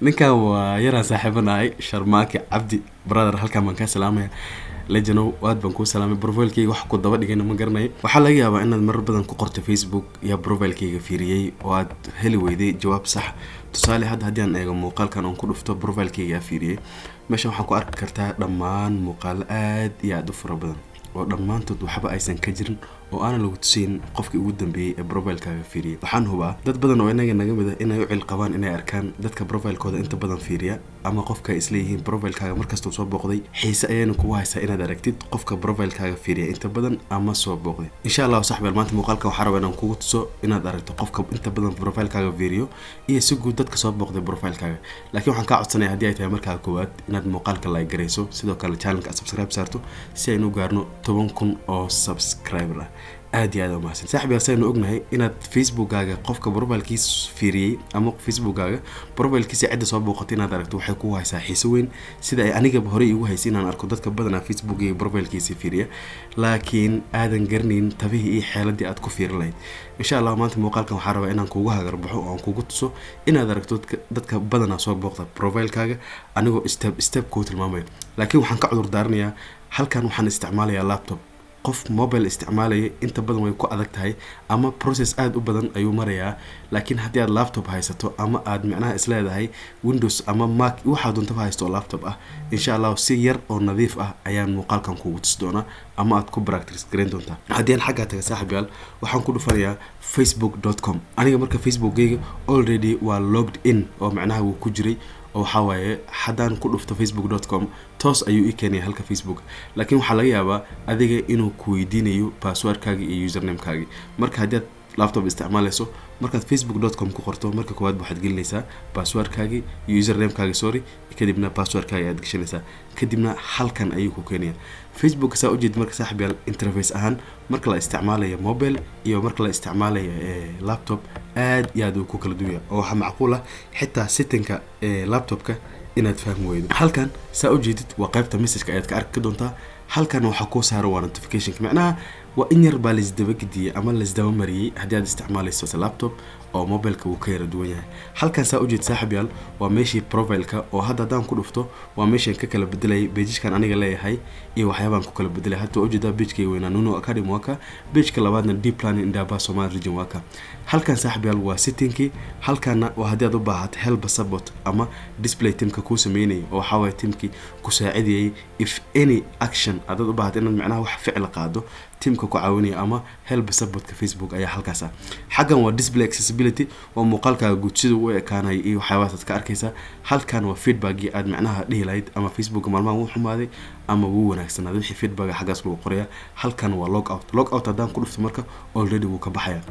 ninkan waa yaraan saaxiibanahay Sharmaake Cabdi brother halkan baan ka salaamay lejano aad baan ku salaamay profile-kayga wax ku daba dhigayna ma garanay waxa laga yaabaa inaad mar badan ku qorto Facebook iyo profile-kayga fiiriyay oo aad heli weyday jawaab sax tusaale haddii aan eego muuqaalkan oo ku dhufto profile-kayga fiiriyay meesha waxaan ku arki kartaa dhammaan muuqaal aad iyo aad u fara badan oo dhammaantood waxba aysan ka jirin oo aan lagu tusin qofkii ugu dambeeyay ee profile-kaaga fiiriyay waxaan hubaa dad badan oo inaga naga mid ah inay u cil qabaan inay arkaan dadka profile-kooda inta badan fiiriya ama qofka isla yihiin profile-kaaga markasta soo booqday xiise ayayna kugu haysaa inaad aragtid qofka profile-kaaga fiiriya inta badan ama soo booqday insha Allah saaxiib maanta muuqaalka waxaan rabaa inaan kugu tuso inaad aragto qofka inta badan profile-kaaga fiiriyo iyo si guud dadka soo booqday profile-kaaga laakiin waxaan ka codsanayaa haddii ay tahay markaa koowaad inaad muuqaalka like gareyso sidoo kale channel-ka subscribe saarto si aynu gaarno 10,000 oo subscriber ah aad iyo aad u mahadsan saaxiib saynu ognahay inaad Facebook-gaaga qofka profile-kiisa fiiriyay ama Facebook-gaaga profile-kiisa cid soo booqatay inaad aragto waxay ku haysaa xiiso weyn sida ay aniga hore igu haysay inaan arko dadka badan Facebook-gaaga profile-kiisa fiiriya laakiin aadan garanayn tabihi iyo xeeladii aad ku fiirin lahayd insha Allah maanta muuqaalkan waxaan rabaa inaan kugu hagarbaxo oo aan kugu tuso inaad aragto dadka badan soo booqda profile-kaaga anigoo step ku tilmaamayo laakiin waxaan ka cudur daaranayaa halkan waxaan isticmaalayaa laptop qof mobile isticmaalaya inta badan way ku adag tahay ama process aad u badan ayuu marayaa laakiin haddii aad laptop haysato ama aad macnaha isleedahay Windows ama Mac waxa doonto haysto laptop ah insha Allah si yar oo nadiif ah ayaan muuqaalkan kugu tusi doonaa ama aad ku practice gareyn doontaa haddii aan xagga taga saaxiibayaal waxaan ku dhufanayaa facebook.com aniga marka Facebook-gayga already waa logged in oo macnaha uu ku jiray oo waxa waaye haddaan ku dhufto facebook.com toos ayuu ii keenay halka Facebook laakiin waxa laga yaabaa adiga inuu ku weydiinayo password-kaaga iyo username-kaaga marka haddii aad laptop isticmaalayso markaad facebook.com ku qorto marka koowaad waxaad gelinaysaa password-kaaga iyo username-kaaga kadibna password-kaaga aad gashanaysaa kadibna halkan ayuu ku keenayaa Facebook saa u jeed marka saaxiibayaal interface ahaan marka la isticmaalayo mobile iyo marka la isticmaalayo laptop aad iyo aad ku kala duwan oo waxa macquul ah xitaa setting-ka laptop-ka inaad fahmi weydo halkan saa u jeedid waa qaybta message-ka aad ka arki doontaa halkan waxa ku saaran waa notification macnaha waa in yar baa la isdaba gidiyay ama la isdaba mariyay haddii aad isticmaalayso laptop oo mobile-ka uu ka yara duwan yahay halkan saa u jeed saaxiibayaal waa meeshii profile-ka oo haddaan ku dhufto waa meeshan ka kala bedelay page-kan aniga leeyahay iyo waxyaabaan ku kala bedelay hadda u jeedaa page-kay weynaa Nuno Academy waka page-ka labaadna deep planning indaba Somali region waka halkan saaxiibayaal waa setting-kii halkan waa haddii aad u baahato help support ama display team-ka ku sameeyay oo waxa way team-kii ku saacidiyay if any action aad u baahato inaad macnaha wax ficil qaado team-ka ku caawinaya ama help support-ka Facebook ayaa halkaas ah xagan waa display accessibility waa muuqaalkaaga guud sida uu ekaanay iyo waxyaabahaas ka arkaysa halkan waa feedback-gii aad macnaha dhihi lahayd ama Facebook maalmahan uu xumaaday ama uu wanaagsanaaday wixii feedback xagaas lagu qorayaa halkan waa logout haddaan ku dhufto marka already wuu ka baxaya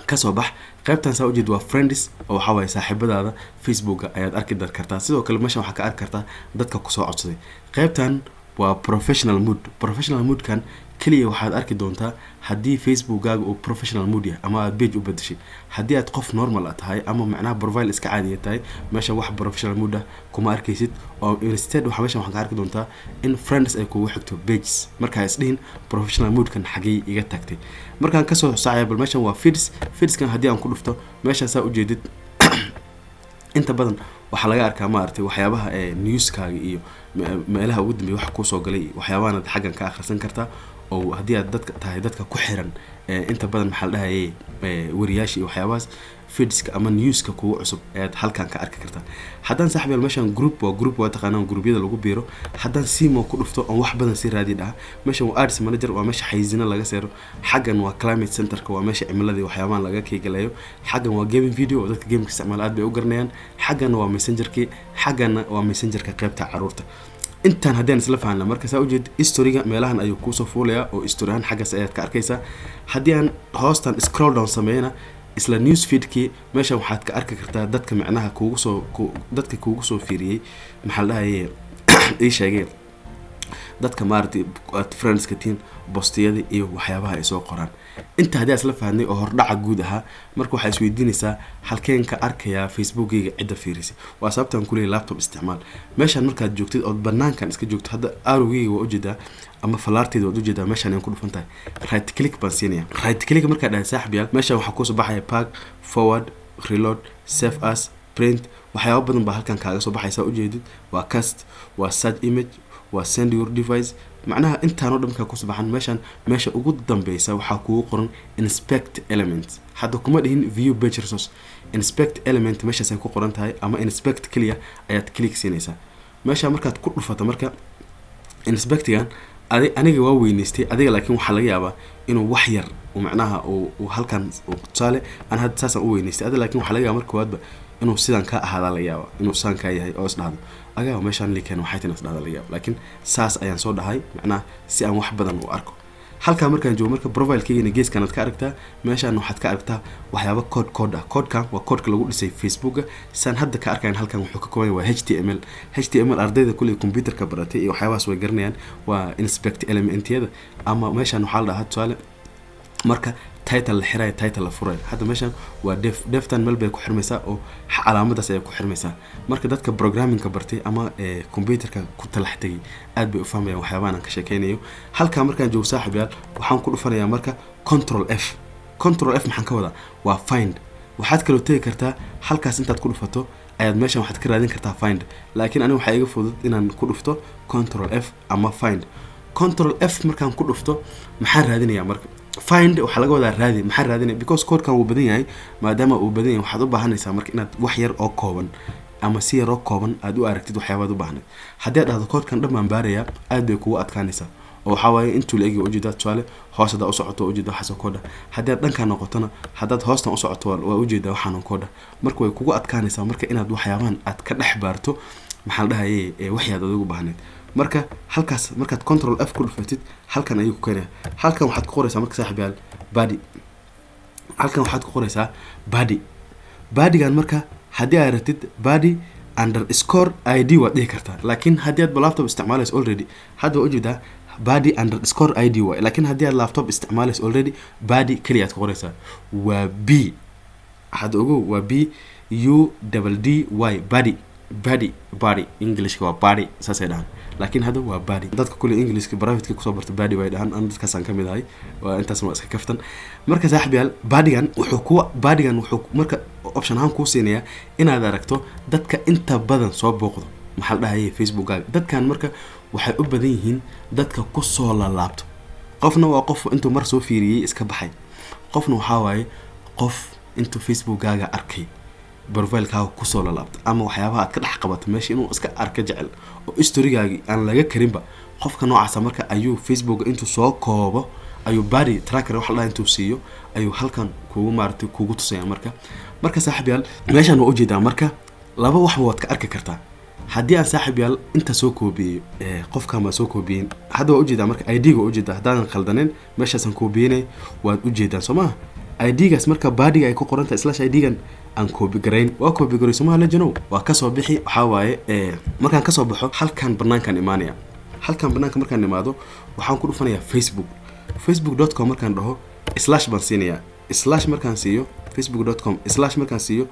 kasoo bax qaybtan saa u jeed waa friends oo waxa way saaxiibadaada Facebook ayaad arki kartaa sidoo kale meesha waxa ka arki kartaa dadka ku soo codsaday qaybtan waa professional mood kan kaliya waxaad arki doontaa haddii Facebook-gaaga uu professional mood yahay ama aad page u bedeshay haddii aad qof normal tahay ama macnaha profile iska caadi tahay meesha wax professional mood ah kuma arkaysid oo instead waxa ka arki doontaa in friends ay kugu xigto pages marka is dhihin professional mood kan xagee iga tagtay markaan ka soo saacay bal meeshan waa feeds kan haddii aan ku dhufto meesha saa u jeedid inta badan waxa laga arkaa ma artay waxyaabaha news-kaaga iyo meelaha ugu dambeeyay wax ku soo galay waxyaabaha aad xaggan ka akhrisan kartaa oo haddii aad dadka ku xiran inta badan maxaa la dhahayay wariyaasha iyo waxyaabahaas feedska ama news-ka kugu cusub aad halkan ka arki kartaa haddaan saaxiibayaal meeshan group waa taqaanaan groupyada lagu biiro haddaan simo ku dhufto oo wax badan si raadi dhaha meeshan waa ads manager waa meesha xayizina laga seero xaggan waa climate center-ka waa meesha cimilada waxyaabahan laga keegalayo xaggan waa gaming video oo dadka game-ka isticmaal aad bay u garanayaan xaggan waa messenger-kii xaggan waa messenger-ka qaybta caruurta intaan haddaan isla fahanna marka saa u jeed history-ga meelahan ayuu ku soo fuulaya oo history-han xaggaas ayaad ka arkaysaa haddii aan hoostan scroll down sameeyna isla news feed-kii meesha waxaad ka arki kartaa dadka macnaha kugu soo fiiriyay maxaa la dhahayay ii sheegay dadka maartay friends-ka tiin postiyada iyo waxyaabaha ay soo qoraan inta haddii isla fahanay oo hordhaca guud ahaa marka waxa is weydiinaysaa halkeen ka arkaya Facebook-gayga cidda fiirisay waa sababtan ku leeyahay laptop isticmaal meeshan markaad joogtid oo banaankan iska joogto hadda arrowgayga waa u jeedaa ama falaarteeda waa u jeedaa meeshan aan ku dhufantahay right click baan siinaya right click marka dhahay saaxiibayaal meeshan waxa ku soo baxaya pack forward reload save as print waxyaabo badan baa halkan kaaga soo baxaysa ujeedid waa cast waa search image waa send your device macnaha intaan oo dhanka ku subaxan meesha ugu dambaysa waxa kugu qoran inspect element hadda kuma dhihin view page resource inspect element meeshaas ay ku qoran tahay ama inspect kaliya ayaad click siinaysaa meesha markaad ku dhufato marka inspectigan aniga waa weynaystay adiga laakiin waxa laga yaabaa inuu wax yar oo macnaha oo halkan tusaale aan had saasan u weynaystay adiga laakiin waxa laga yaabaa marka waadba inuu sidan ka ahaada la yaabo inuu saan ka yahay oo isdhaado agaa meeshan liikan waxay tin isdhaado la yaabo laakiin saas ayaan soo dhahay macnaha si aan wax badan u arko halka markaan joogo marka profile-keena geeskan aad ka aragtaa meeshaan waxaad ka aragtaa waxyaabo code waa code lagu dhisay Facebook san hadda ka arkaan halkan wuxuu ka kooban yahay HTML ardayda kulli computerka baratay iyo waxyaabahaas way garanayaan waa inspect elementyada ama meeshaan waxa la dhahaa tusaale marka title xiray title la furay hadda meeshan waa deftan meel bay ku xirmaysaa oo calaamadaas ay ku xirmaysaa marka dadka programming-ka bartay ama computerka ku talaxtay aad bay u fahmayaan waxyaabaha aan ka sheekeynayo halka markaan joogo saaxiibayaal waxaan ku dhufanayaa marka control F maxaan ka wadaa waa find waxaad kala tagi kartaa halkaas intaad ku dhufato ayaad meeshan waxaad ka raadin kartaa find laakiin aniga waxa iga fudud inaan ku dhufto control F ama find control F markaan ku dhufto maxaan raadinayaa marka find waxa laga wadaa raadi maxaa raadinay because code-kan uu badan yahay maadaama uu badan yahay waxaad u baahanaysaa marka inaad wax yar oo kooban ama si yar oo kooban aad u aragtid waxyaabaad u baahnay haddii aad dhahdo code-kan dhammaan baaraya aad bay kugu adkaanaysaa oo waxa waaye intuu leegi ujeedaa tusaale hoosada u socoto ujeedaa waxa soo kooda haddii aad dhanka noqotona haddaad hoostan u socoto waa ujeedaa waxaan kooda marka way kugu adkaanaysaa marka inaad waxyaabahan aad ka dhex baarto maxaa la dhahaye waxyaad adigu baahneed marka halkaas markaad control F ku dhufatid halkan ayuu ku keenaa halkan waxaad ku qoraysaa marka saaxiibayaal body halkan waxaad ku qoraysaa body-gan marka haddii aad ratid body underscore id waad dhihi kartaa laakiin haddii aad laptop isticmaalayso already hadda waa ujeedaa body underscore id waay laakiin haddii aad laptop isticmaalayso already body kaliya aad ku qoraysaa waa b hadda ogow waa b u double d y body English waa body saasay dhahan laakiin hada waa body dadka kulli English private ku soo barta body way dhahan aan dadkaas aan kamid ahay waa intaas ma iska kaftan marka saaxiibayaal bodygan wuxuu marka option ahaan ku siinaya inaad aragto dadka inta badan soo booqdo maxaa la dhahaye Facebook-gaaga dadkan marka waxay u badan yihiin dadka ku soo laabto qofna waa qof intuu mar soo fiiriyay iska baxay qofna waxa waaye qof intuu Facebook-gaaga arkay profile-kaaga ku soo laabto ama waxyaabaha aad ka dhex qabato meesha inuu iska arka jecel oo history-gaagi aan laga karinba qofka noocaas marka ayuu Facebook intuu soo koobo ayuu body tracker wax la intuu siiyo ayuu halkan kugu tusaya marka saaxiibayaal meeshan waa ujeedaa marka laba wax waad ka arki kartaa haddii aan saaxiibayaal inta soo koobiyo qofka ma soo koobiyin hadda waa ujeedaa marka ID-ga ujeedaa haddaan khaldaneen meeshaasan koobiyeenay waad ujeedaan Soomaa ID-gaas marka body ay ku qoran tahay /ID-gan aan copy gareyn waa copy gareey Soomaa la jano waa ka soo bixi waxa waaye markaan ka soo baxo halkan banaankan imaanaya halkan banaanka markaan imaado waxaan ku dhufanayaa facebook.com markaan dhaho / baan siinayaa / markaan siiyo facebook.com / markaan siiyo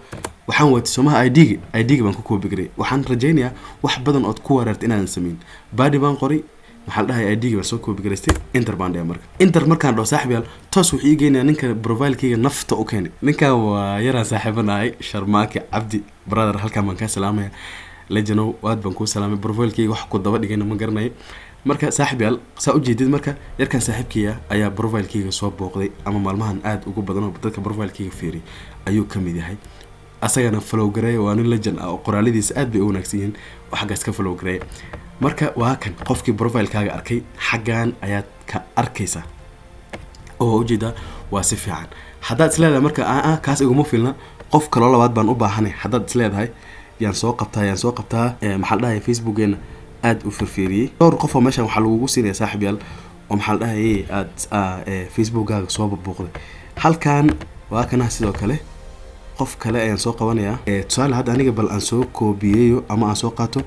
waxaan waati Soomaa ID-ga baan ku copy gareey waxaan rajaynayaa wax badan oo ku wareertay inaan sameyn body baan qoray maxaa la dhahay ID-ga soo copy gareystay enter baan dhahay enter markaan dhaho saaxiibayaal toos wuxuu ii geenayaa ninka profile-keyga nafta u keenay ninka waa yaraan saaxiibanahay Sharmaake Cabdi brother halkaan baan ka salaamaya lejanow aad baan ku salaamay profile-keyga wax ku daba dhigayna ma garanayo marka saaxiibayaal saa u jeedid marka yarkan saaxiibkiya ayaa profile-keyga soo booqday ama maalmahan aad ugu badan oo dadka profile-keyga fiiri ayuu kamid yahay asagana follow gareey waa nin legend ah oo qoraaladiisa aad bay u wanaagsan yihiin waxaas ka follow gareey marka waa kan qofkii profile-kaaga arkay xagaan ayaad ka arkaysaa oo ujeeda waa si fiican haddaad isleedahay marka kaas iguma filna qof kale labaad baan u baahanay haddaad isleedahay yaan soo qabtaa maxaa la dhahay Facebook-geena aad u firfiriyay dhowr qof oo meeshan waxa lagu siinayaa saaxiibayaal oo maxaa la dhahay aad Facebook-gaaga soo booqday halkan waa kana sidoo kale qof kale ayaan soo qabanayaa tusaale hadda aniga bal aan soo koobiyeeyo ama aan soo qaato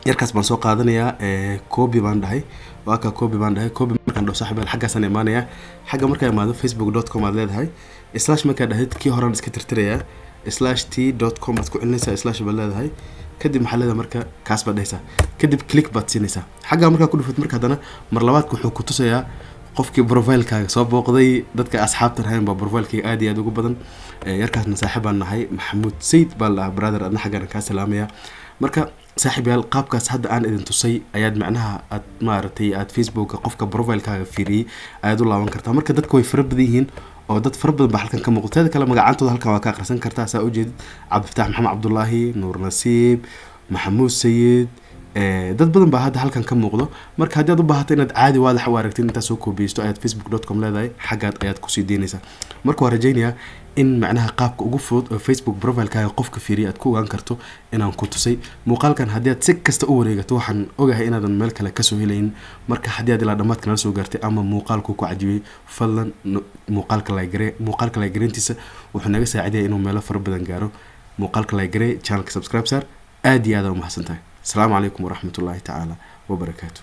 yarkaas baan soo qaadanayaa copy baan dhahay waa ka copy markaan dhaho saaxiibayaal xaggaasaan imaanayaa xagga markaa imaado facebook.com aad leedahay / markaa dhahid kii horaan iska tirtirayaa /t.com aad ku celinaysaa / baad leedahay kadib maxaa leedahay marka kaas baad dhahaysaa kadib click baad siinaysaa xagga markaa ku dhufat marka haddana mar labaadka wuxuu ku tusayaa qofkii profile-kaaga soo booqday dadka asxaabtan hayn baa profile-kayga aad iyo aad ugu badan yarkaasna saaxiib baan nahay Maxamuud Sayid baa la brother adna xaggan ka salaamaya marka saaxiibayaal qaabkaas hadda aan idin tusay ayaad macnaha aad maartay aad Facebook qofka profile-kaaga fiiriyay ayaad u laaban kartaa marka dadku way fara badan yihiin oo dad fara badan baa halkan ka muuqata kala magacantooda halkan waa ka akhrisan kartaa saa u jeedid Cabdifataax Maxamed Cabdullaahi Nuur Nasiib Maxamuud Sayid dad badan baa hadda halkan ka muuqdo marka haddii aad u baahato inaad caadi waadax u aragtid inta soo koobiysto ayaad facebook.com leedahay xagaad ayaad ku sii deynaysaa marka waa rajaynayaa in macnaha qaabka ugu fudud oo Facebook profile-kaaga qofka fiiriyo aad ku ogaan karto inaan ku tusay muuqaalkan haddii aad si kasta u wareegato waxaan ogahay inaadan meel kale ka soo helayn marka haddii aad ilaa dhamaadka nala soo gaartay ama muuqaalku ku cajibay fadlan muuqaalka like gareyntiisa wuxuu naga saacidayaa inuu meelo fara badan gaaro muuqaalka like garee channelka subscribe saar aad iyo aad u mahadsantahay السلام عليكم ورحمة الله تعالى وبركاته